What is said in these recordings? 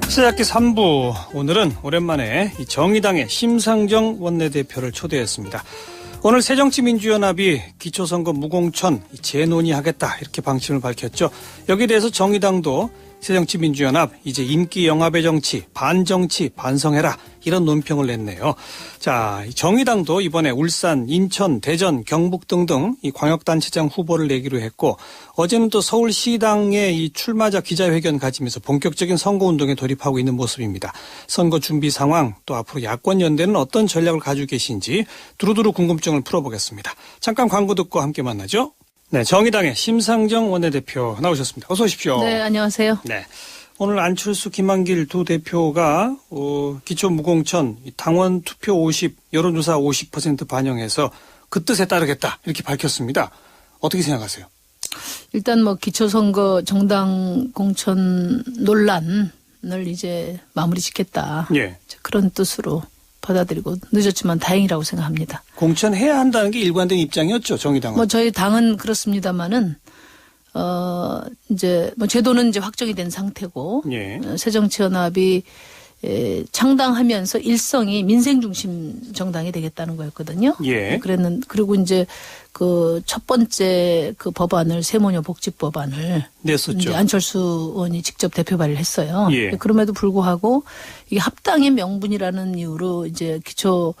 시작기 3부, 오늘은 오랜만에 이 정의당의 심상정 원내대표를 초대했습니다. 오늘 새정치민주연합이 기초선거 무공천 재논의하겠다 이렇게 방침을 밝혔죠. 여기에 대해서 정의당도 새정치민주연합 이제 인기 영합의 정치, 반정치 반성해라 이런 논평을 냈네요. 자, 정의당도 이번에 울산, 인천, 대전, 경북 등등 이 광역단체장 후보를 내기로 했고 어제는 또 서울시당의 이 출마자 기자회견 가지면서 본격적인 선거운동에 돌입하고 있는 모습입니다. 선거 준비 상황 또 앞으로 야권연대는 어떤 전략을 가지고 계신지 두루두루 궁금증을 풀어보겠습니다. 잠깐 광고 듣고 함께 만나죠. 네, 정의당의 심상정 원내대표 나오셨습니다. 어서 오십시오. 네, 안녕하세요. 네, 오늘 안철수, 김한길 두 대표가 기초 무공천 당원 투표 50, 여론조사 50% 반영해서 그 뜻에 따르겠다 이렇게 밝혔습니다. 어떻게 생각하세요? 일단 뭐 기초선거 정당 공천 논란을 이제 마무리 짓겠다. 예. 그런 뜻으로 받아들이고 늦었지만 다행이라고 생각합니다. 공천해야 한다는 게 일관된 입장이었죠, 정의당은. 뭐 저희 당은 그렇습니다만은 이제 뭐 제도는 이제 확정이 된 상태고 예. 새정치연합이 창당하면서 일성이 민생 중심 정당이 되겠다는 거였거든요. 예. 그리고 이제 그 첫 번째 그 법안을 세모녀 복지 법안을 냈었죠. 이제 안철수 의원이 직접 대표 발의를 했어요. 예. 그럼에도 불구하고 이게 합당의 명분이라는 이유로 이제 기초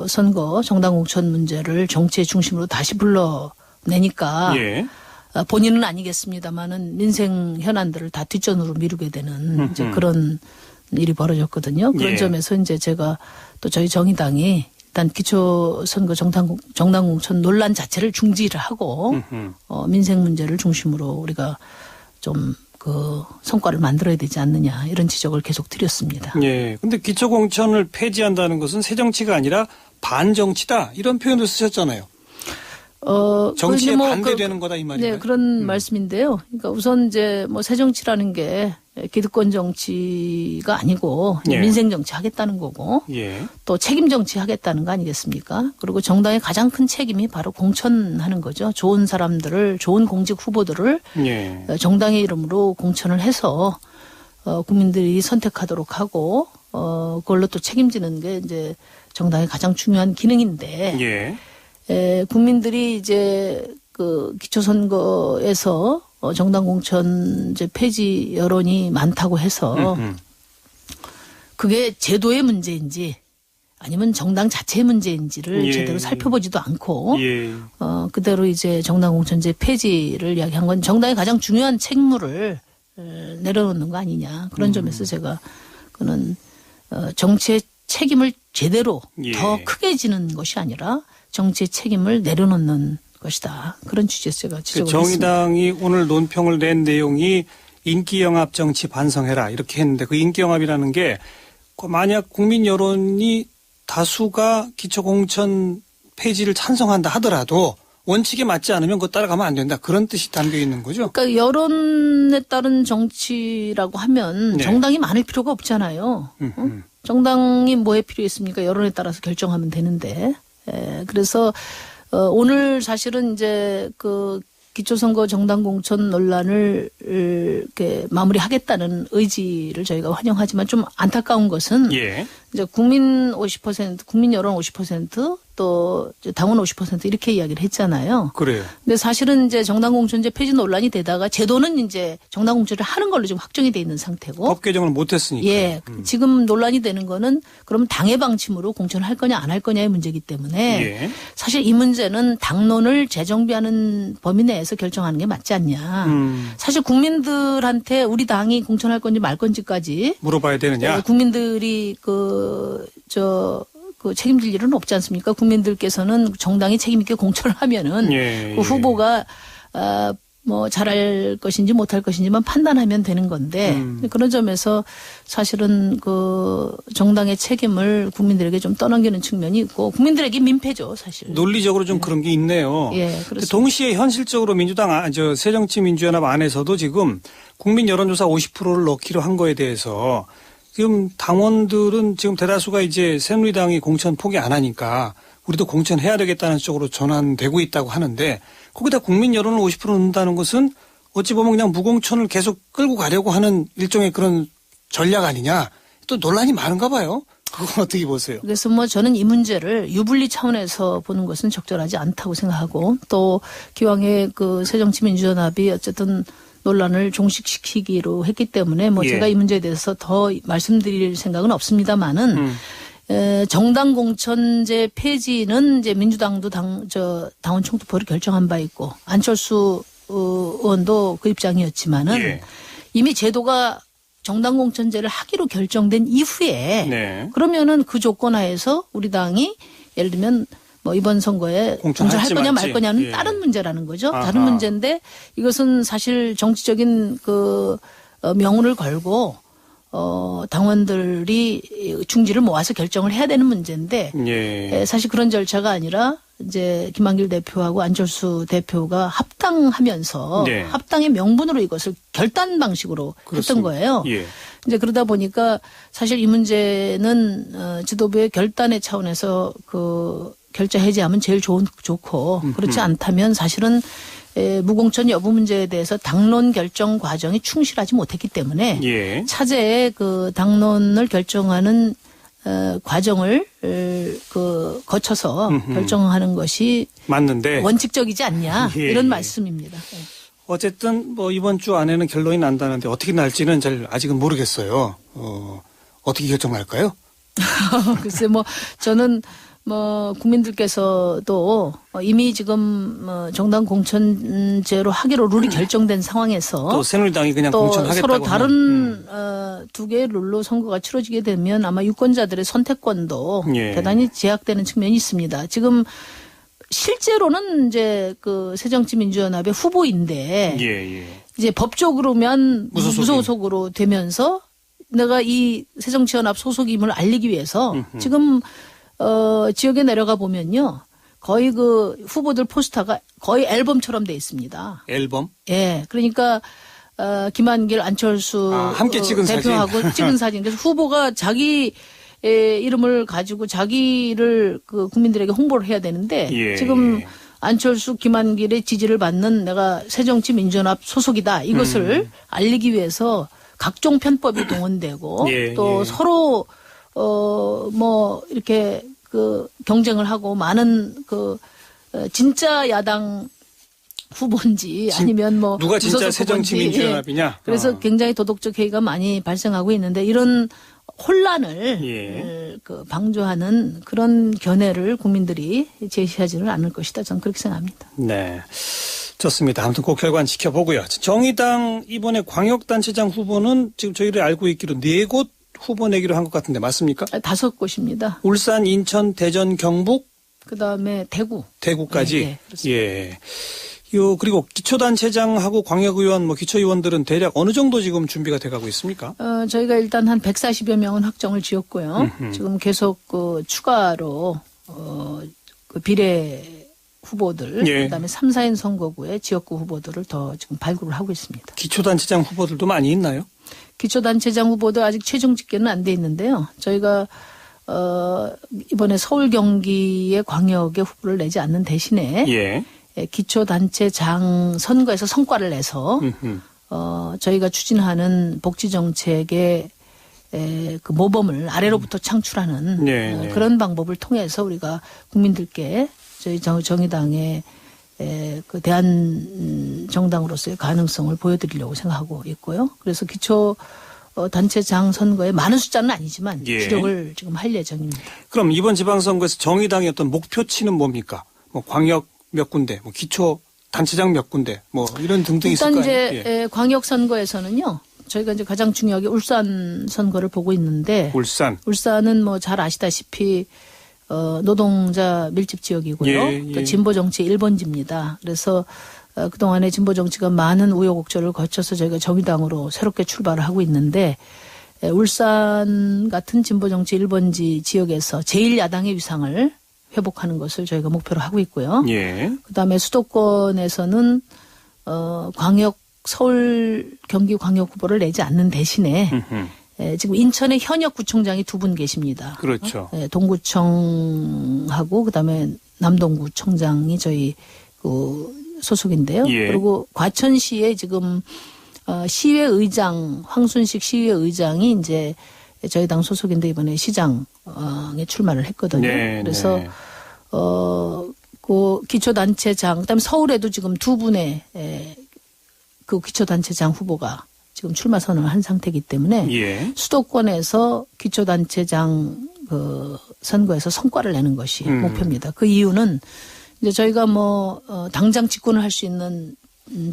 선거 정당 공천 문제를 정치의 중심으로 다시 불러내니까 예. 본인은 아니겠습니다만은 민생 현안들을 다 뒷전으로 미루게 되는 이제 그런 일이 벌어졌거든요. 그런 예. 점에서 이제 제가 또 저희 정의당이 일단 기초선거 정당 공천 논란 자체를 중지를 하고 민생 문제를 중심으로 우리가 좀 그 성과를 만들어야 되지 않느냐 이런 지적을 계속 드렸습니다. 예. 근데 기초공천을 폐지한다는 것은 새정치가 아니라 반정치다 이런 표현도 쓰셨잖아요. 정치에 뭐 반대되는 거다 이 말이에요. 네, 그런 말씀인데요. 그러니까 우선 이제 뭐 새정치라는 게 기득권 정치가 아니고 예. 민생 정치 하겠다는 거고 예. 또 책임 정치 하겠다는 거 아니겠습니까? 그리고 정당의 가장 큰 책임이 바로 공천하는 거죠. 좋은 사람들을, 좋은 공직 후보들을 예. 정당의 이름으로 공천을 해서 국민들이 선택하도록 하고 그걸로 또 책임지는 게 이제 정당의 가장 중요한 기능인데 예. 국민들이 이제 그 기초선거에서 정당 공천 이제 폐지 여론이 많다고 해서 그게 제도의 문제인지 아니면 정당 자체의 문제인지를 예. 제대로 살펴보지도 않고 예. 그대로 이제 정당 공천제 폐지를 이야기한 건 정당의 가장 중요한 책무를 내려놓는 거 아니냐 그런 점에서 제가 그는 정치의 책임을 제대로 예. 더 크게 지는 것이 아니라 정치의 책임을 내려놓는 것이다. 그런 취지에서 제가 지적을 정의당이 했습니다. 오늘 논평을 낸 내용이 인기영합 정치 반성해라 이렇게 했는데 그 인기영합이라는 게 만약 국민 여론이 다수가 기초공천 폐지를 찬성한다 하더라도 원칙에 맞지 않으면 그거 따라가면 안 된다. 그런 뜻이 담겨 있는 거죠. 그러니까 여론에 따른 정치라고 하면 네. 정당이 많을 필요가 없잖아요. 정당이 뭐에 필요했습니까? 여론에 따라서 결정하면 되는데. 그래서 오늘 사실은 이제 그 기초선거 정당 공천 논란을 이렇게 마무리하겠다는 의지를 저희가 환영하지만 좀 안타까운 것은 예. 이제 국민 50%, 국민 여론 50%또 당원 50% 이렇게 이야기를 했잖아요. 그래요. 근데 사실은 이제 정당 공천제 폐지 논란이 되다가 제도는 이제 정당 공천을 하는 걸로 지금 확정이 돼 있는 상태고. 법 개정을 못 했으니까. 예. 지금 논란이 되는 거는 그럼 당의 방침으로 공천을 할 거냐 안 할 거냐의 문제이기 때문에 예. 사실 이 문제는 당론을 재정비하는 범위 내에서 결정하는 게 맞지 않냐. 사실 국민들한테 우리 당이 공천할 건지 말 건지까지 물어봐야 되느냐. 국민들이 책임질 일은 없지 않습니까? 국민들께서는 정당이 책임있게 공천을 하면은 예. 그 후보가 뭐 잘할 것인지 못할 것인지만 판단하면 되는 건데 그런 점에서 사실은 그 정당의 책임을 국민들에게 좀 떠넘기는 측면이 있고 국민들에게 민폐죠, 사실. 논리적으로 좀 그런 게 있네요. 예, 그렇습니다. 동시에 현실적으로 민주당 새정치민주연합 안에서도 지금 국민 여론조사 50%를 넣기로 한 거에 대해서 지금 당원들은 지금 대다수가 이제 새누리당이 공천 포기 안 하니까 우리도 공천해야 되겠다는 쪽으로 전환되고 있다고 하는데 거기다 국민 여론을 50% 넣는다는 것은 어찌 보면 그냥 무공천을 계속 끌고 가려고 하는 일종의 그런 전략 아니냐 또 논란이 많은가 봐요. 그건 어떻게 보세요? 그래서 뭐 저는 이 문제를 유불리 차원에서 보는 것은 적절하지 않다고 생각하고 또 기왕에 그 새정치민주연합이 어쨌든 논란을 종식시키기로 했기 때문에 뭐 예. 제가 이 문제에 대해서 더 말씀드릴 생각은 없습니다만은 정당 공천제 폐지는 이제 민주당도 당원 총투표를 결정한 바 있고 안철수 의원도 그 입장이었지만은 예. 이미 제도가 정당 공천제를 하기로 결정된 이후에 네. 그러면은 그 조건 하에서 우리 당이 예를 들면 뭐 이번 선거에 공천할 거냐 말 거냐는 예. 다른 문제라는 거죠. 아하. 다른 문제인데 이것은 사실 정치적인 그 명운을 걸고 당원들이 중지를 모아서 결정을 해야 되는 문제인데 예. 사실 그런 절차가 아니라 이제 김한길 대표하고 안철수 대표가 합당하면서 네. 합당의 명분으로 이것을 결단 방식으로 그렇습니다. 했던 거예요. 예. 이제 그러다 보니까 사실 이 문제는 지도부의 결단의 차원에서 그 결자 해제하면 제일 좋고 그렇지 않다면 사실은 무공천 여부 문제에 대해서 당론 결정 과정이 충실하지 못했기 때문에 예. 차제에 그 당론을 결정하는 과정을 거쳐서 결정하는 것이 맞는데 원칙적이지 않냐 예, 이런 예. 말씀입니다. 네. 어쨌든 뭐 이번 주 안에는 결론이 난다는데 어떻게 날지는 잘 아직은 모르겠어요. 어떻게 결정할까요? 글쎄 뭐 저는 뭐 국민들께서도 이미 지금 정당 공천제로 하기로 룰이 결정된 상황에서 또 새누리당이 그냥 또 공천하겠다고 서로 다른 하면, 두 개의 룰로 선거가 치러지게 되면 아마 유권자들의 선택권도 예. 대단히 제약되는 측면이 있습니다. 지금 실제로는 이제 그 새정치민주연합의 후보인데 예. 이제 법적으로면 무소속임. 무소속으로 되면서 내가 이 새정치연합 소속임을 알리기 위해서 지금 지역에 내려가 보면요. 거의 그 후보들 포스터가 거의 앨범처럼 돼 있습니다. 앨범? 예. 그러니까 김한길, 안철수 함께 찍은 대표하고 찍은 사진. 그래서 후보가 자기 이름을 가지고 자기를 그 국민들에게 홍보를 해야 되는데 예. 지금 안철수, 김한길의 지지를 받는 내가 새정치민주연합 소속이다. 이것을 알리기 위해서 각종 편법이 동원되고 예, 또 예. 서로 뭐 이렇게 그 경쟁을 하고 많은 그 진짜 야당 후보인지 아니면 뭐 누가 진짜 무소속 후보인지. 새정치민주연합이냐? 그래서 굉장히 도덕적 해이가 많이 발생하고 있는데 이런 혼란을 예. 그 방조하는 그런 견해를 국민들이 제시하지는 않을 것이다. 저는 그렇게 생각합니다. 네. 좋습니다. 아무튼 그 결과는 지켜보고요. 정의당 이번에 광역단체장 후보는 지금 저희를 알고 있기로 4곳 후보 내기로 한 것 같은데 맞습니까? 5곳입니다. 울산, 인천, 대전, 경북, 그다음에 대구. 대구까지. 네, 그렇습니다. 예. 그리고 기초단체장하고 광역의원, 기초의원들은 대략 어느 정도 지금 준비가 돼가고 있습니까? 저희가 일단 한 140여 명은 확정을 지었고요. 지금 계속 그 추가로 그 비례 후보들, 예. 그다음에 3, 4인 선거구의 지역구 후보들을 더 지금 발굴을 하고 있습니다. 기초단체장 후보들도 많이 있나요? 기초단체장 후보도 아직 최종 집계는 안 돼 있는데요. 저희가 이번에 서울 경기의 광역의 후보를 내지 않는 대신에 예. 기초단체장 선거에서 성과를 내서 저희가 추진하는 복지정책의 그 모범을 아래로부터 창출하는 네. 그런 방법을 통해서 우리가 국민들께 저희 정의당의 그 대한 정당으로서의 가능성을 보여드리려고 생각하고 있고요. 그래서 기초 단체장 선거에 많은 숫자는 아니지만 예. 주력을 지금 할 예정입니다. 그럼 이번 지방선거에서 정의당의 어떤 목표치는 뭡니까? 광역 몇 군데, 기초 단체장 몇 군데, 이런 등등 있을 일단 거 이제 아니에요? 예. 광역 선거에서는요. 저희가 이제 가장 중요하게 울산 선거를 보고 있는데 울산은 잘 아시다시피 노동자 밀집 지역이고요. 예, 예. 또 진보 정치 1번지입니다. 그래서 그동안에 진보 정치가 많은 우여곡절을 거쳐서 저희가 정의당으로 새롭게 출발을 하고 있는데 울산 같은 진보 정치 1번지 지역에서 제1야당의 위상을 회복하는 것을 저희가 목표로 하고 있고요. 예. 그다음에 수도권에서는 광역 서울 경기 광역 후보를 내지 않는 대신에 지금 인천에 현역 구청장이 2분 계십니다. 그렇죠. 동구청하고 그다음에 남동구청장이 저희 그 소속인데요. 예. 그리고 과천시에 지금 시의회의장 황순식 시의회의장이 이제 저희 당 소속인데 이번에 시장에 출마를 했거든요. 네, 그래서 네. 그 기초단체장, 그다음에 서울에도 지금 두 분의 그 기초단체장 후보가 지금 출마 선언을 한 상태이기 때문에 예. 수도권에서 기초단체장 그 선거에서 성과를 내는 것이 목표입니다. 그 이유는 이제 저희가 당장 집권을 할 수 있는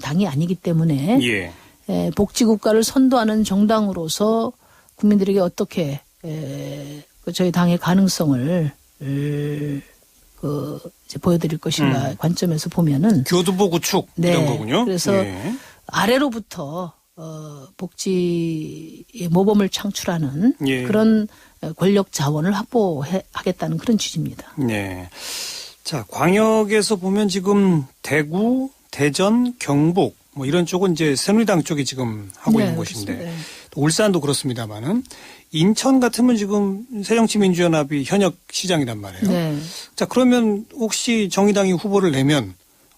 당이 아니기 때문에 예. 복지국가를 선도하는 정당으로서 국민들에게 어떻게 그 저희 당의 가능성을 이제 보여드릴 것인가 관점에서 보면은 교두보 구축 네. 이런 거군요. 그래서 예. 아래로부터 복지의 모범을 창출하는 예. 그런 권력 자원을 확보하겠다는 그런 취지입니다. 네. 자, 광역에서 보면 지금 대구, 대전, 경북 뭐 이런 쪽은 이제 새누리당 쪽이 지금 하고 네, 있는 곳인데 그렇습니다. 또 울산도 그렇습니다만은 인천 같으면 지금 새정치민주연합이 현역 시장이란 말이에요. 네. 자, 그러면 혹시 정의당이 후보를 내면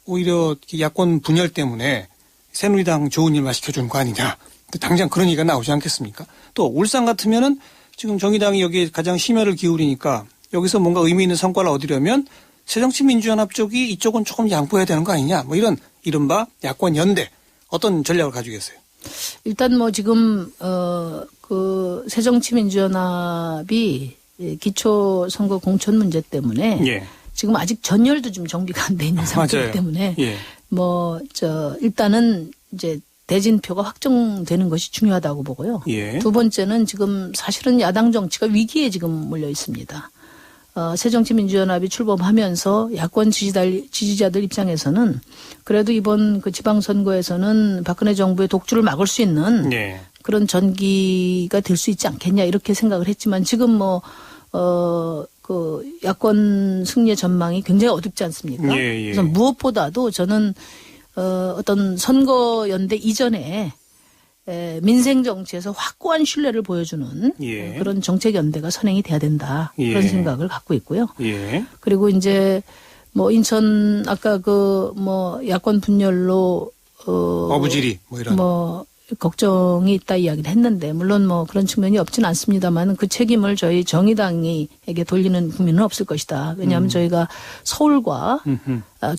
오히려 야권 분열 때문에 새누리당 좋은 일만 시켜주는 거 아니냐. 당장 그런 얘기가 나오지 않겠습니까? 또 울산 같으면은 지금 정의당이 여기에 가장 심혈을 기울이니까 여기서 뭔가 의미 있는 성과를 얻으려면 새정치민주연합 쪽이 이쪽은 조금 양보해야 되는 거 아니냐. 뭐 이런 이른바 야권 연대 어떤 전략을 가지고 계세요? 일단 지금 그 새정치민주연합이 기초선거 공천 문제 때문에 예. 지금 아직 전열도 좀 정비가 안 돼 있는 상태이기 맞아요. 때문에 예. 일단은 이제 대진표가 확정되는 것이 중요하다고 보고요. 예. 두 번째는 지금 사실은 야당 정치가 위기에 지금 몰려 있습니다. 새정치민주연합이 출범하면서 야권 지지자들 입장에서는 그래도 이번 그 지방선거에서는 박근혜 정부의 독주를 막을 수 있는 예. 그런 전기가 될 수 있지 않겠냐 이렇게 생각을 했지만 지금 그 야권 승리의 전망이 굉장히 어둡지 않습니까? 예, 예. 그래서 무엇보다도 저는 어떤 선거 연대 이전에 민생 정치에서 확고한 신뢰를 보여주는 예. 그런 정책 연대가 선행이 돼야 된다 그런 예. 생각을 갖고 있고요. 예. 그리고 이제 인천 아까 야권 분열로 어부지리 뭐 이런. 걱정이 있다 이야기를 했는데 물론 그런 측면이 없지는 않습니다만 그 책임을 저희 정의당에게 돌리는 국민은 없을 것이다. 왜냐하면 저희가 서울과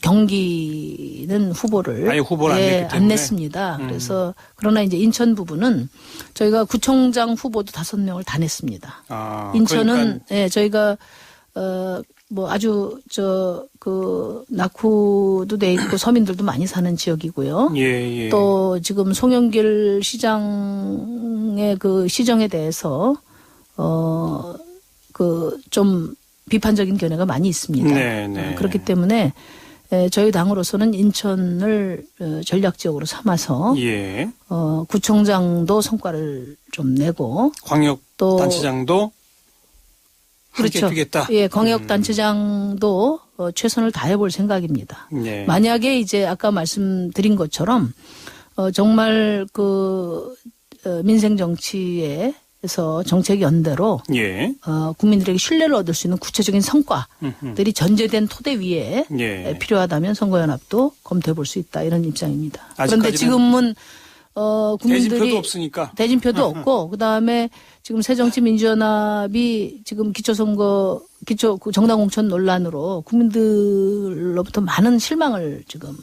경기는 후보를 아예 후보를 안 냈기 안 때문에. 냈습니다. 그래서 그러나 이제 인천 부분은 저희가 구청장 후보도 5명을 다 냈습니다. 아, 인천은 그러니까 저희가 아주 낙후도 돼 있고 서민들도 많이 사는 지역이고요. 예, 예. 또 지금 송영길 시장의 그 시정에 대해서 좀 비판적인 견해가 많이 있습니다. 네, 네. 그렇기 때문에 저희 당으로서는 인천을 전략 지역으로 삼아서 예. 구청장도 성과를 좀 내고 광역 또 단체장도 함께 그렇죠. 뛰겠다. 예, 광역단체장도 최선을 다해볼 생각입니다. 네. 만약에 이제 아까 말씀드린 것처럼 정말 민생 정치에서 정책 연대로 예. 국민들에게 신뢰를 얻을 수 있는 구체적인 성과들이 전제된 토대 위에 예. 필요하다면 선거연합도 검토해볼 수 있다 이런 입장입니다. 아직까지는 그런데 지금은 국민들이 대진표도 없으니까. 대진표도 없고 그다음에 지금 새정치민주연합이 지금 정당 공천 논란으로 국민들로부터 많은 실망을 지금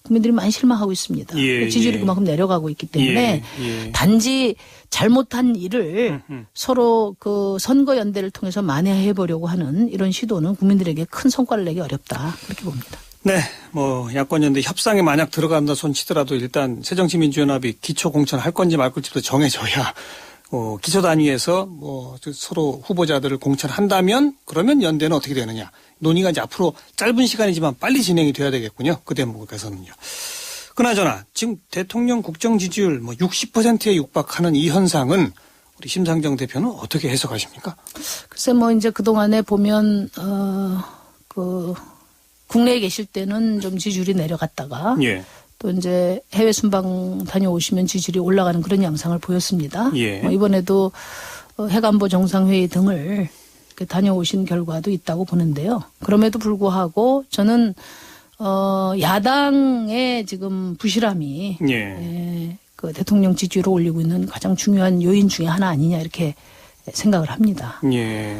국민들이 많이 실망하고 있습니다. 예, 지지율이 예. 그만큼 내려가고 있기 때문에 예, 예. 단지 잘못한 일을 서로 그 선거 연대를 통해서 만회해 보려고 하는 이런 시도는 국민들에게 큰 성과를 내기 어렵다 그렇게 봅니다. 네, 야권연대 협상에 만약 들어간다 손치더라도 일단 새정치민주연합이 기초공천 할 건지 말 건지부터 정해져야 기초단위에서 서로 후보자들을 공천한다면 그러면 연대는 어떻게 되느냐. 논의가 이제 앞으로 짧은 시간이지만 빨리 진행이 돼야 되겠군요. 그 대목에서는요. 그나저나 지금 대통령 국정 지지율 60%에 육박하는 이 현상은 우리 심상정 대표는 어떻게 해석하십니까? 글쎄 이제 그동안에 보면 국내에 계실 때는 좀 지지율이 내려갔다가 예. 또 이제 해외 순방 다녀오시면 지지율이 올라가는 그런 양상을 보였습니다. 예. 이번에도 해관보 정상회의 등을 이렇게 다녀오신 결과도 있다고 보는데요. 그럼에도 불구하고 저는 야당의 지금 부실함이 예. 그 대통령 지지율을 올리고 있는 가장 중요한 요인 중에 하나 아니냐 이렇게 생각을 합니다. 예.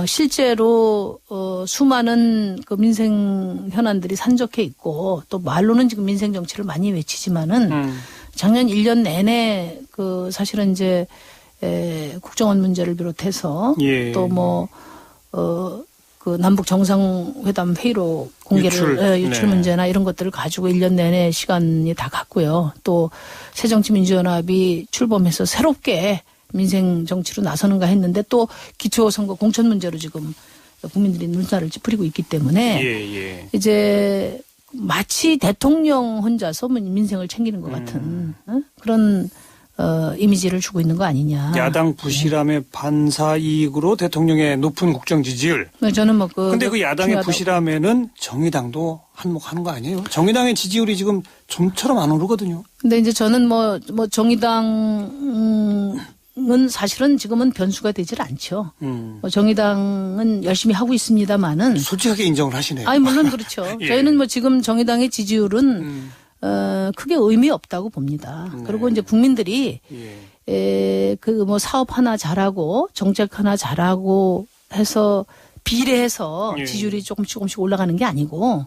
실제로 수많은 그 민생 현안들이 산적해 있고 또 말로는 지금 민생 정치를 많이 외치지만은 작년 1년 내내 그 사실은 이제 국정원 문제를 비롯해서 예. 또 뭐 그 남북 정상회담 회의로 공개를 유출 네. 문제나 이런 것들을 가지고 1년 내내 시간이 다 갔고요. 또 새정치민주연합이 출범해서 새롭게 민생 정치로 나서는가 했는데 또 기초선거 공천 문제로 지금 국민들이 눈살을 찌푸리고 있기 때문에 예. 이제 마치 대통령 혼자서 민생을 챙기는 것 같은 그런 이미지를 주고 있는 거 아니냐. 야당 부실함의 반사 이익으로 대통령의 높은 국정 지지율. 저는 뭐 근데 그 야당의 중요하다고. 부실함에는 정의당도 한몫하는 거 아니에요? 정의당의 지지율이 지금 좀처럼 안 오르거든요. 근데 이제 저는 뭐 정의당은 사실은 지금은 변수가 되질 않죠. 뭐 정의당은 열심히 하고 있습니다만은. 솔직하게 인정을 하시네요. 아니 물론 그렇죠. 예. 저희는 뭐 지금 정의당의 지지율은 크게 의미 없다고 봅니다. 네. 그리고 이제 국민들이 예. 그 뭐 사업 하나 잘하고 정책 하나 잘하고 해서 비례해서 예. 지지율이 조금씩 올라가는 게 아니고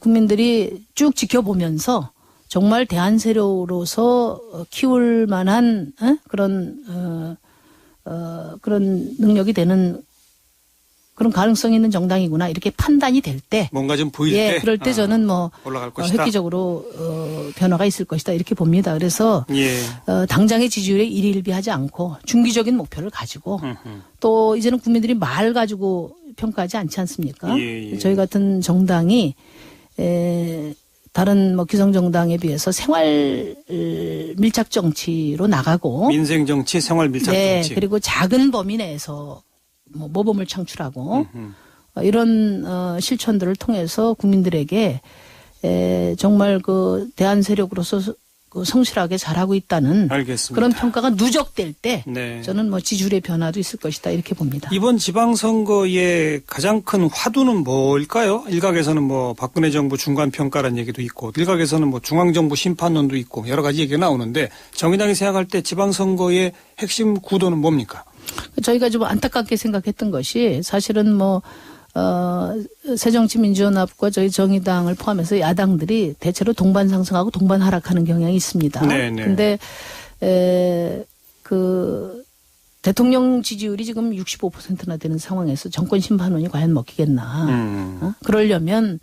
국민들이 쭉 지켜보면서 정말 대안 세력으로서 키울 만한 그런 능력이 되는 그런 가능성이 있는 정당이구나 이렇게 판단이 될 때 뭔가 좀 보일 때. 그럴 때 저는 뭐 올라갈 것이다. 획기적으로 변화가 있을 것이다 이렇게 봅니다. 그래서 예. 당장의 지지율에 일희일비하지 않고 중기적인 목표를 가지고 또 이제는 국민들이 말 가지고 평가하지 않지 않습니까? 예. 저희 같은 정당이 다른 뭐 기성정당에 비해서 생활 밀착 정치로 나가고 민생 정치, 생활 밀착 네, 정치. 그리고 작은 범위 내에서 뭐 모범을 창출하고 이런 실천들을 통해서 국민들에게 정말 그 대안 세력으로서 그 성실하게 잘하고 있다는 알겠습니다. 그런 평가가 누적될 때 네. 저는 뭐 지지율의 변화도 있을 것이다 이렇게 봅니다. 이번 지방선거의 가장 큰 화두는 뭘까요? 일각에서는 뭐 박근혜 정부 중간평가라는 얘기도 있고 일각에서는 뭐 중앙정부 심판론도 있고 여러 가지 얘기가 나오는데 정의당이 생각할 때 지방선거의 핵심 구도는 뭡니까? 저희가 좀 안타깝게 생각했던 것이 사실은 뭐 새정치민주연합과 저희 정의당을 포함해서 야당들이 대체로 동반 상승하고 동반 하락하는 경향이 있습니다. 네네. 근데 그 대통령 지지율이 지금 65%나 되는 상황에서 정권 심판론이 과연 먹히겠나? 그러려면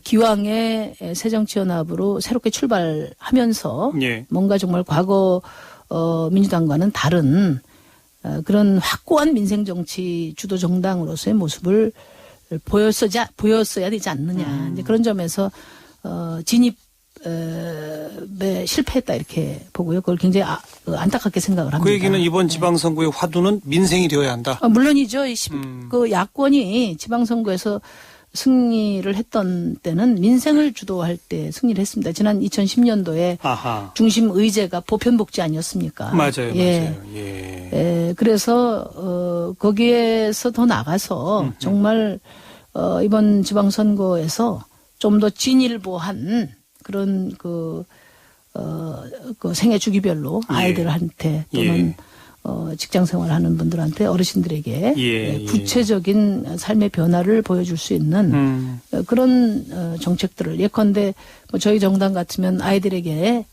기왕에 새정치연합으로 새롭게 출발하면서 예. 뭔가 정말 과거 민주당과는 다른 그런 확고한 민생정치 주도 정당으로서의 모습을 보였어야 되지 않느냐. 이제 그런 점에서 진입에 실패했다 이렇게 보고요. 그걸 굉장히 안타깝게 생각을 합니다. 그 얘기는 이번 지방선거의 화두는 민생이 되어야 한다. 물론이죠. 그 야권이 지방선거에서 승리를 했던 때는 민생을 주도할 때 승리를 했습니다. 지난 2010년도에 아하. 중심 의제가 보편복지 아니었습니까? 맞아요. 예. 맞아요. 예. 그래서 거기에서 더 나가서 정말 이번 지방선거에서 좀 더 진일보한 그런 그 생애 주기별로 아이들한테 또는 직장 생활하는 분들한테 어르신들에게 예. 구체적인 삶의 변화를 보여줄 수 있는 그런 정책들을 예컨대 뭐 저희 정당 같으면 아이들에게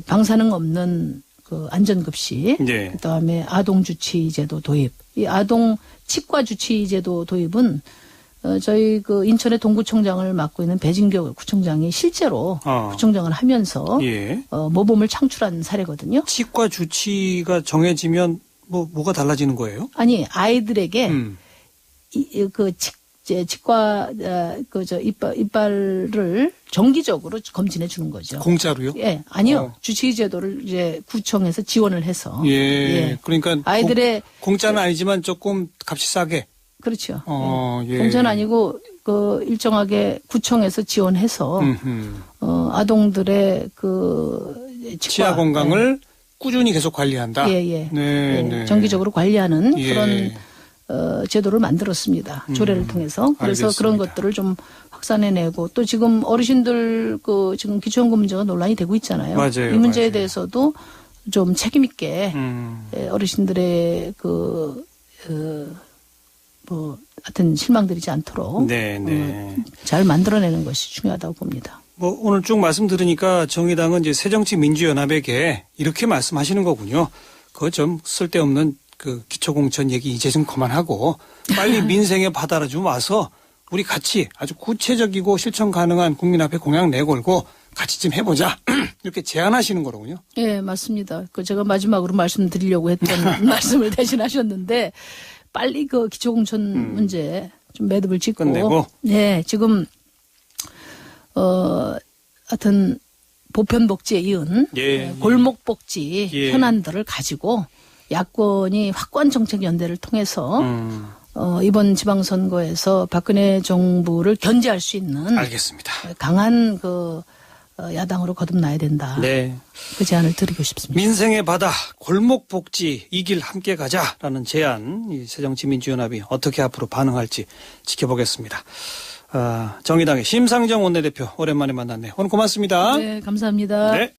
방사능 없는 그 안전급식, 네. 그다음에 아동주치제도 도입. 이 아동 치과 주치제도 도입은 저희 그 인천의 동구청장을 맡고 있는 배진교 구청장이 실제로 구청장을 하면서 예. 모범을 창출한 사례거든요. 치과 주치가 뭐가 달라지는 거예요? 아니 아이들에게 치과 이빨을 정기적으로 검진해 주는 거죠. 공짜로요? 예, 아니요. 주치의제도를 이제 구청에서 지원을 해서. 예. 그러니까 아이들의 공짜는 아니지만 조금 값이 싸게. 그렇죠. 예. 공짜는 아니고 그 일정하게 구청에서 지원해서 아동들의 그 치아 건강을 꾸준히 계속 관리한다. 예. 네. 정기적으로 관리하는 예. 그런 제도를 만들었습니다. 조례를 통해서. 그래서 알겠습니다. 그런 것들을 좀 확산해내고 또 지금 어르신들 지금 기초연금 문제가 논란이 되고 있잖아요. 맞아요, 이 문제에 맞아요. 대해서도 좀 책임 있게 어르신들의 하여튼 실망드리지 않도록 네. 잘 만들어내는 것이 중요하다고 봅니다. 뭐 오늘 쭉 말씀 들으니까 정의당은 이제 새정치민주연합에게 이렇게 말씀하시는 거군요. 그거 좀 쓸데없는 그 기초공천 얘기 이제 좀 그만하고 빨리 민생의 바다로 좀 와서 우리 같이 아주 구체적이고 실천 가능한 국민 앞에 공약 내걸고 같이 좀 해보자 이렇게 제안하시는 거로군요. 예, 맞습니다. 제가 마지막으로 말씀드리려고 했던 말씀을 대신하셨는데 빨리 그 기초공천 문제 좀 매듭을 짓고 끝내고. 네, 지금 하여튼 보편복지에 이은 예. 골목복지 예. 현안들을 가지고 야권이 확고한 정책 연대를 통해서 이번 지방선거에서 박근혜 정부를 견제할 수 있는 알겠습니다. 강한 야당으로 거듭나야 된다. 네. 그 제안을 드리고 싶습니다. 민생의 바다 골목복지 이 길 함께 가자라는 제안 이 새정치민주연합이 어떻게 앞으로 반응할지 지켜보겠습니다. 정의당의 심상정 원내대표 오랜만에 만났네요. 오늘 고맙습니다. 네, 감사합니다. 네.